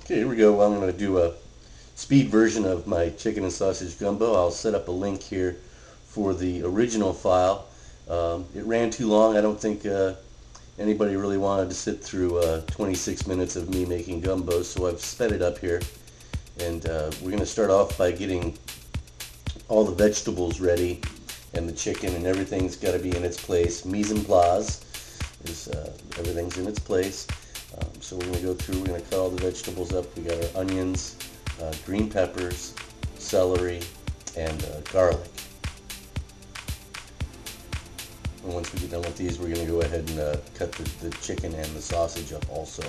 Okay, here we go. Well, I'm going to do a speed version of my chicken and sausage gumbo. I'll set up a link here for the original file. It ran too long. I don't think anybody really wanted to sit through 26 minutes of me making gumbo, so I've sped it up here. And we're going to start off by getting all the vegetables ready, and the chicken and everything's got to be in its place. Mise en place is everything's in its place. So we're going to go through, we're going to cut all the vegetables up. We got our onions, green peppers, celery, and garlic. And once we get done with these, we're going to go ahead and cut the chicken and the sausage up also.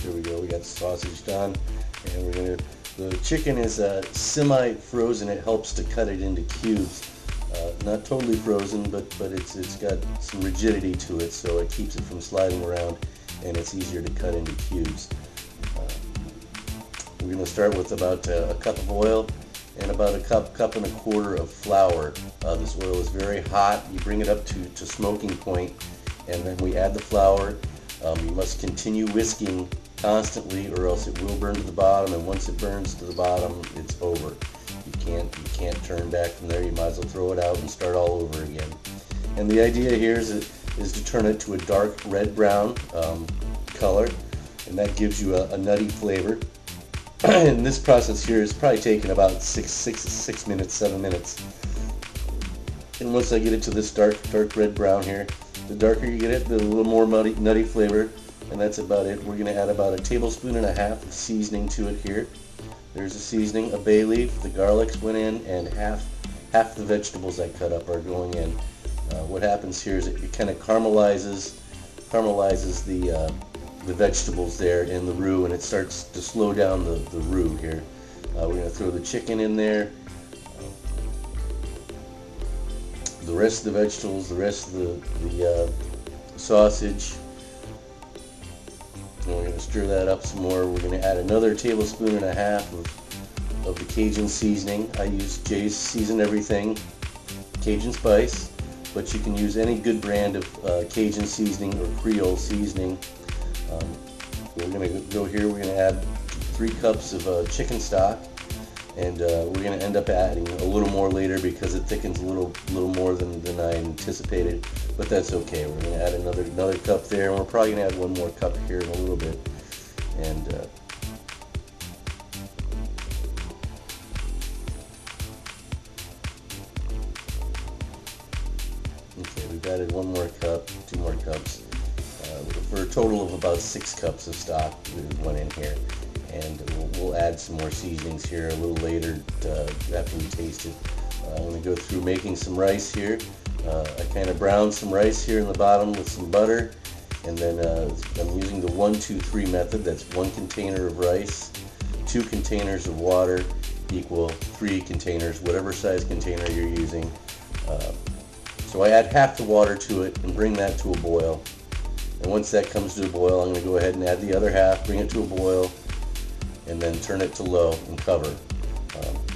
Here we go, we got the sausage done, and we're gonna, the chicken is semi-frozen. It helps to cut it into cubes. Not totally frozen, but it's got some rigidity to it, so it keeps it from sliding around, and it's easier to cut into cubes. We're gonna start with about a cup of oil and about a cup and a quarter of flour. This oil is very hot. You bring it up to smoking point, and then we add the flour. You must continue whisking constantly, or else it will burn to the bottom, and once it burns to the bottom, it's over. You can't turn back from there. You might as well throw it out and start all over again. And the idea here is to turn it to a dark red-brown color, and that gives you a nutty flavor. And this process here is probably taking about 6 minutes, 7 minutes. And once I get it to this dark red-brown here, the darker you get it, the little more nutty flavor, and that's about it. We're going to add about 1.5 tablespoons of seasoning to it here. There's the seasoning, a bay leaf, the garlics went in, and half the vegetables I cut up are going in. What happens here is it kind of caramelizes the vegetables there in the roux, and it starts to slow down the roux here. We're going to throw the chicken in there, the rest of the vegetables, the rest of the sausage, and we're going to stir that up some more. We're going to add another 1.5 tablespoons of the Cajun seasoning. I use Jay's Season Everything Cajun Spice, but you can use any good brand of Cajun seasoning or Creole seasoning. We're going to go here, we're going to add 3 cups of chicken stock, and we're going to end up adding a little more later because it thickens a little more than I anticipated, but that's okay. We're going to add another cup there, and we're probably going to add 1 more cup here in a little bit. And okay, we've added 1 more cup, 2 more cups, for a total of about 6 cups of stock went in here. And we'll add some more seasonings here a little later after we taste it. I'm going to go through making some rice here. I kind of browned some rice here in the bottom with some butter, and then I'm using the 1-2-3 method. That's 1 container of rice, 2 containers of water equal 3 containers, whatever size container you're using. So I add half the water to it and bring that to a boil. And once that comes to a boil, I'm going to go ahead and add the other half, bring it to a boil, and then turn it to low and cover.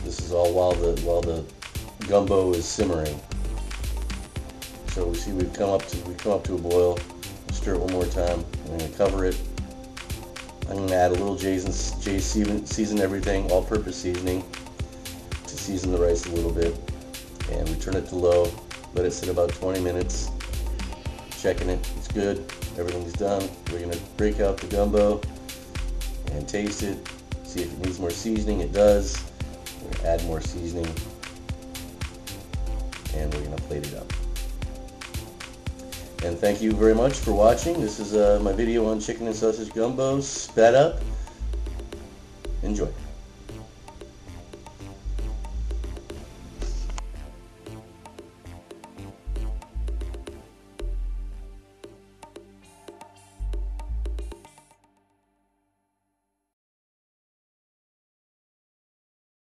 This is all while the gumbo is simmering. So we see we've come up to a boil. Stir it 1 more time. I'm going to cover it. I'm going to add a little Jay's Season Everything all-purpose seasoning to season the rice a little bit, and we turn it to low. Let it sit about 20 minutes. Checking it. It's good. Everything's done. We're going to break out the gumbo and taste it. See if it needs more seasoning. It does. We're going to add more seasoning, and we're going to plate it up. And thank you very much for watching. This is my video on chicken and sausage gumbo, sped up. Enjoy.